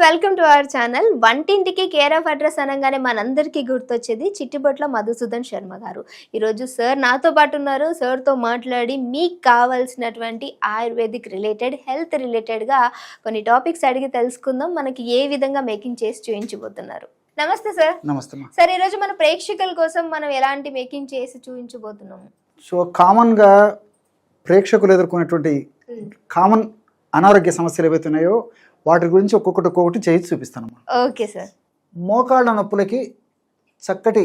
Welcome to our channel. వంటింటికి care of address అనగానే మనందరికీ గుర్తొచ్చేది చిట్టిబొట్ల మధుసూదన్ శర్మ గారు. ఈరోజు సార్ నాతో పాటు ఉన్నారు. సార్తో మాట్లాడి మీకు కావాల్సినటువంటి ఆయుర్వేదిక్ రిలేటెడ్, హెల్త్ రిలేటెడ్గా కొన్ని టాపిక్స్ అడిగి తెలుసుకుందాం. మనకి ఏ విధంగా మేకింగ్ చేసి చూపించబోతున్నారు. నమస్తే సార్. నమస్తే సార్, ఈరోజు మన ప్రేక్షకుల కోసం మనం ఎలాంటి మేకింగ్ చేసి చూపించబోతున్నాము? సో కామన్గా ప్రేక్షకులు ఎదుర్కొనేటువంటి కామన్ అనారోగ్య సమస్యలు ఏవైతే ఉన్నాయో వాటి గురించి ఒక్కొక్కటి చేసి చూపిస్తాను. Okay sir. మోకాళ్ళ నొప్పులకి చక్కటి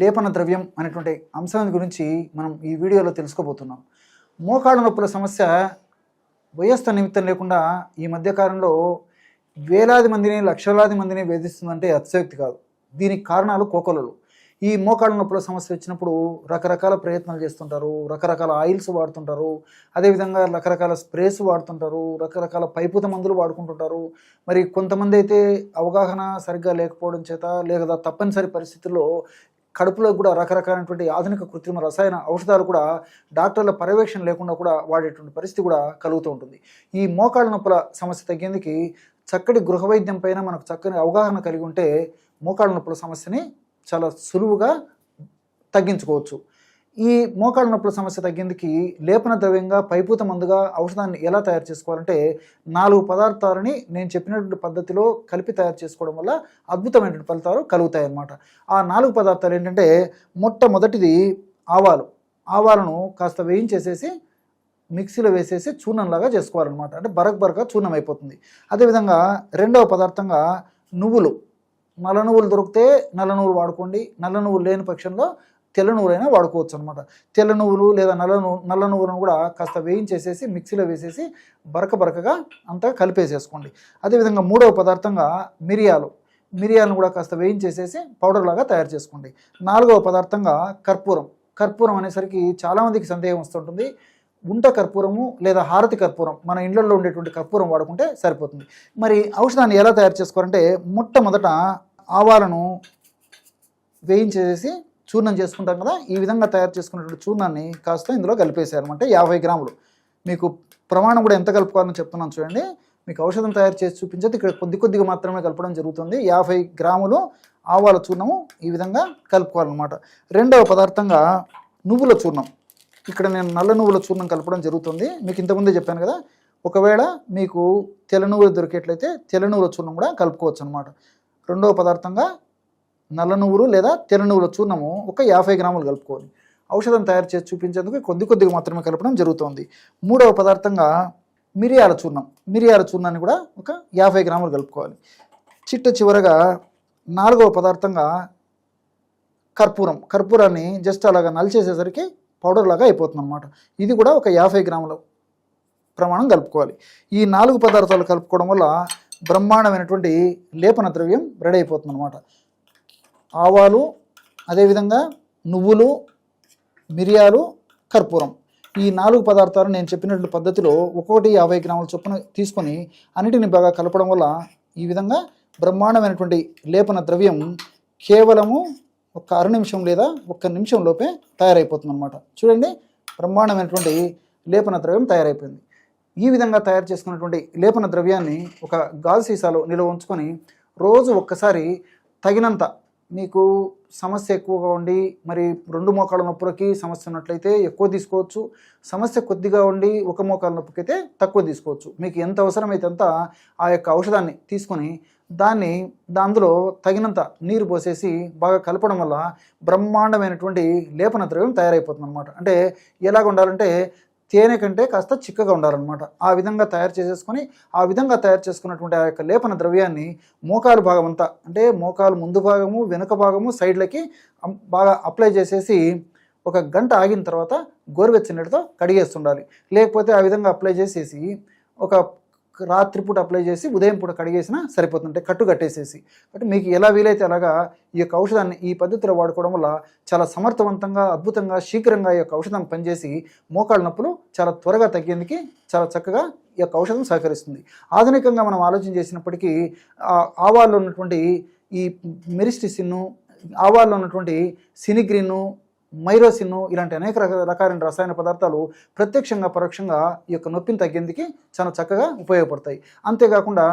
లేపన ద్రవ్యం అనేటువంటి అంశం గురించి మనం ఈ వీడియోలో తెలుసుకోబోతున్నాం. మోకాళ్ళ నొప్పుల సమస్య వయస్సు నిమిత్తం లేకుండా ఈ మధ్యకాలంలో వేలాది మందిని, లక్షలాది మందిని వేధిస్తుందంటే అతిశయోక్తి కాదు. దీనికి కారణాలు కోకొలలు. ఈ మోకాళ్ళ నొప్పుల సమస్య వచ్చినప్పుడు రకరకాల ప్రయత్నాలు చేస్తుంటారు, రకరకాల ఆయిల్స్ వాడుతుంటారు, అదేవిధంగా రకరకాల స్ప్రేస్ వాడుతుంటారు, రకరకాల పైపుత మందులు వాడుకుంటుంటారు. మరి కొంతమంది అయితే అవగాహన సరిగ్గా లేకపోవడం చేత లేదా తప్పనిసరి పరిస్థితుల్లో కడుపులో కూడా రకరకాలైనటువంటి ఆధునిక కృత్రిమ రసాయన ఔషధాలు కూడా డాక్టర్ల పర్యవేక్షణ లేకుండా కూడా వాడేటువంటి పరిస్థితి కూడా కలుగుతూ ఉంటుంది. ఈ మోకాళ్ళ నొప్పుల సమస్య తగ్గేందుకు చక్కటి గృహ వైద్యం పైన మనకు చక్కని అవగాహన కలిగి ఉంటే మోకాళ్ళ నొప్పుల సమస్యని చాలా సులువుగా తగ్గించుకోవచ్చు. ఈ మోకాళ్ళ నొప్పుల సమస్య తగ్గేందుకు లేపన ద్రవ్యంగా పైపూత మందుగా ఔషధాన్ని ఎలా తయారు చేసుకోవాలంటే 4 పదార్థాలని నేను చెప్పినటువంటి పద్ధతిలో కలిపి తయారు చేసుకోవడం వల్ల అద్భుతమైనటువంటి ఫలితాలు కలుగుతాయి అన్నమాట. ఆ 4 పదార్థాలు ఏంటంటే, మొట్టమొదటిది ఆవాలు. ఆవాలను కాస్త వేయించేసేసి మిక్సీలో వేసేసి చూర్ణంలాగా చేసుకోవాలన్నమాట. అంటే బరకగా చూర్ణం అయిపోతుంది. అదేవిధంగా రెండవ పదార్థంగా నువ్వులు. నల్ల నువ్వులు దొరికితే నల్ల నువ్వులు వాడుకోండి, నల్ల నువ్వులు లేని పక్షంలో తెల్ల నువ్వులైనా వాడుకోవచ్చు అనమాట. తెల్ల నువ్వులు లేదా నల్ల నువ్వులను కూడా కాస్త వేయించేసేసి మిక్సీలో వేసేసి బరకగా అంతా కలిపేసేసుకోండి. అదేవిధంగా మూడవ పదార్థంగా మిరియాలను కూడా కాస్త వేయించేసేసి పౌడర్ లాగా తయారు చేసుకోండి. నాలుగవ పదార్థంగా కర్పూరం అనేసరికి చాలామందికి సందేహం వస్తుంటుంది. గుంట కర్పూరము లేదా హారతి కర్పూరం, మన ఇండ్లలో ఉండేటువంటి కర్పూరం వాడుకుంటే సరిపోతుంది. మరి ఔషధాన్ని ఎలా తయారు చేసుకోవాలంటే, మొట్టమొదట ఆవాలను వేయించేసి చూర్ణం చేసుకుంటాం కదా, ఈ విధంగా తయారు చేసుకున్నటువంటి చూర్ణాన్ని కాస్త ఇందులో కలిపేసారనమాట. 50 గ్రాములు. మీకు ప్రమాణం కూడా ఎంత కలుపుకోవాలని చెప్తున్నాను చూడండి. మీకు ఔషధం తయారు చేసి చూపించేది ఇక్కడ కొద్దిగా మాత్రమే కలపడం జరుగుతుంది. 50 గ్రాములు ఆవాల చూర్ణము ఈ విధంగా కలుపుకోవాలన్నమాట. రెండవ పదార్థంగా నువ్వుల చూర్ణం. ఇక్కడ నేను నల్ల నువ్వుల చూర్ణం కలపడం జరుగుతుంది. మీకు ఇంతకుముందే చెప్పాను కదా, ఒకవేళ మీకు తెల్ల నువ్వులు దొరికేట్లయితే తెల్ల నువ్వుల చూర్ణం కూడా కలుపుకోవచ్చు అనమాట. రెండవ పదార్థంగా నల్ల నువ్వులు లేదా తెల్ల నువ్వుల చూర్ణము ఒక 50 గ్రాములు కలుపుకోవాలి. ఔషధం తయారు చేసి చూపించేందుకు కొద్దిగా మాత్రమే కలపడం జరుగుతుంది. మూడవ పదార్థంగా మిరియాల చూర్ణాన్ని కూడా ఒక 50 గ్రాములు కలుపుకోవాలి. చివరగా నాలుగవ పదార్థంగా కర్పూరాన్ని జస్ట్ అలాగా నలిచేసేసరికి పౌడర్ లాగా అయిపోతుంది అనమాట. ఇది కూడా ఒక 50 గ్రాముల ప్రమాణం కలుపుకోవాలి. ఈ 4 పదార్థాలు కలుపుకోవడం వల్ల బ్రహ్మాండమైనటువంటి లేపన ద్రవ్యం రెడీ అయిపోతుంది అనమాట. ఆవాలు, అదేవిధంగా నువ్వులు, మిరియాలు, కర్పూరం, ఈ 4 పదార్థాలు నేను చెప్పినటువంటి పద్ధతిలో ఒక్కొక్కటి 50 గ్రాముల చొప్పున తీసుకొని అన్నిటిని బాగా కలపడం వల్ల ఈ విధంగా బ్రహ్మాండమైనటువంటి లేపన ద్రవ్యం కేవలము ఒక అర నిమిషం లేదా 1 నిమిషం లోపే తయారైపోతుంది అనమాట. చూడండి, బ్రహ్మాండమైనటువంటి లేపన ద్రవ్యం తయారైపోయింది. ఈ విధంగా తయారు చేసుకున్నటువంటి లేపన ద్రవ్యాన్ని ఒక గాజు సీసాలో నిల్వ ఉంచుకొని రోజు ఒక్కసారి తగినంత, మీకు సమస్య ఎక్కువగా ఉండి మరి 2 మోకాళ్ళ నొప్పులకి సమస్య ఉన్నట్లయితే ఎక్కువ తీసుకోవచ్చు. సమస్య కొద్దిగా ఉండి 1 మోకాళ్ళ నొప్పికి అయితే తక్కువ తీసుకోవచ్చు. మీకు ఎంత అవసరమైతే అంత ఆ యొక్క ఔషధాన్ని తీసుకొని అందులో తగినంత నీరు పోసేసి బాగా కలపడం వల్ల బ్రహ్మాండమైనటువంటి లేపన ద్రవ్యం తయారైపోతుంది అనమాట. అంటే ఎలాగ ఉండాలంటే తేనె కంటే కాస్త చిక్కగా ఉండాలన్నమాట. ఆ విధంగా తయారు చేసేసుకొని ఆ విధంగా తయారు చేసుకున్నటువంటి ఆ యొక్క లేపన ద్రవ్యాన్ని మోకాలు భాగం అంతా, అంటే మోకాలు ముందు భాగము వెనుక భాగము సైడ్లకి బాగా అప్లై చేసేసి 1 గంట ఆగిన తర్వాత గోరువెచ్చని నీటితో కడిగేస్తుండాలి. లేకపోతే ఆ విధంగా అప్లై చేసేసి ఒక రాత్రిపూట అప్లై చేసి ఉదయం పూట కడిగేసినా సరిపోతుంటే కట్టేసేసి. అంటే మీకు ఎలా వీలైతే అలాగా ఈ యొక్క ఔషధాన్ని ఈ పద్ధతిలో వాడుకోవడం వల్ల చాలా సమర్థవంతంగా, అద్భుతంగా, శీఘ్రంగా ఈ యొక్క ఔషధం పనిచేసి మోకాళ్ళ నొప్పులు చాలా త్వరగా తగ్గేందుకు చాలా చక్కగా ఈ యొక్క ఔషధం సహకరిస్తుంది. ఆధునికంగా మనం ఆలోచన చేసినప్పటికీ ఆవాల్లో ఉన్నటువంటి ఈ మెరిస్టిసిన్, ఆవాల్లో ఉన్నటువంటి సినిగ్రిన్, మైరోసిన్ ఇలాంటి అనేక రకాలైన రసాయన పదార్థాలు ప్రత్యక్షంగా పరోక్షంగా ఈ యొక్క నొప్పిని తగ్గేందుకు చాలా చక్కగా ఉపయోగపడతాయి. అంతేకాకుండా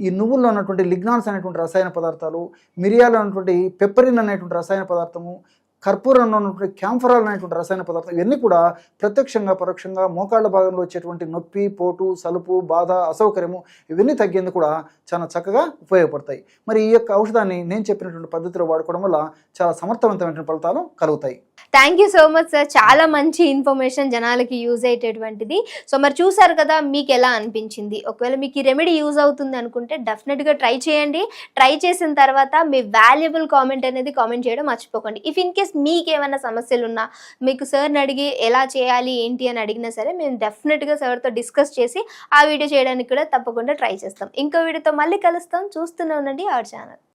ఈ నువ్వుల్లో ఉన్నటువంటి లిగ్నాన్స్ అనేటువంటి రసాయన పదార్థాలు, మిరియాలు అనేటువంటి పెప్పరిన్ అనేటువంటి రసాయన పదార్థము, కర్పూరంలో ఉన్నటువంటి క్యాంఫరాల్ అనేటువంటి రసాయన పదార్థం, ఇవన్నీ కూడా ప్రత్యక్షంగా పరోక్షంగా మోకాళ్ళ భాగంలో వచ్చేటువంటి నొప్పి, పోటు, సలుపు, బాధ, అసౌకర్యము ఇవన్నీ తగ్గేందుకు కూడా చాలా చక్కగా ఉపయోగపడతాయి. మరి ఈ యొక్క ఔషధాన్ని నేను చెప్పినటువంటి పద్ధతిలో వాడుకోవడం వల్ల చాలా సమర్థవంతమైన ఫలితాలు కలుగుతాయి. Thank you so much sir, చాలా మంచి ఇన్ఫర్మేషన్ జనాలకి యూజ్ అయ్యేటటువంటిది. సో మరి చూసారు కదా, మీకు ఎలా అనిపించింది? ఒకవేళ మీకు ఈ రెమెడీ యూజ్ అవుతుంది అనుకుంటే డెఫినెట్గా ట్రై చేయండి. ట్రై చేసిన తర్వాత మీ వాల్యుబుల్ కామెంట్ అనేది కామెంట్ చేయడం మర్చిపోకండి. ఇఫ్ ఇన్ కేస్ మీకు ఏమైనా సమస్యలు ఉన్నా, మీకు సార్ని అడిగి ఎలా చేయాలి ఏంటి అని అడిగినా సరే మేము డెఫినెట్గా సార్తో డిస్కస్ చేసి ఆ వీడియో చేయడానికి కూడా తప్పకుండా ట్రై చేస్తాం. ఇంకో వీడియోతో మళ్ళీ కలుస్తాం. చూస్తూనే ఉండండి అవర్ ఛానల్.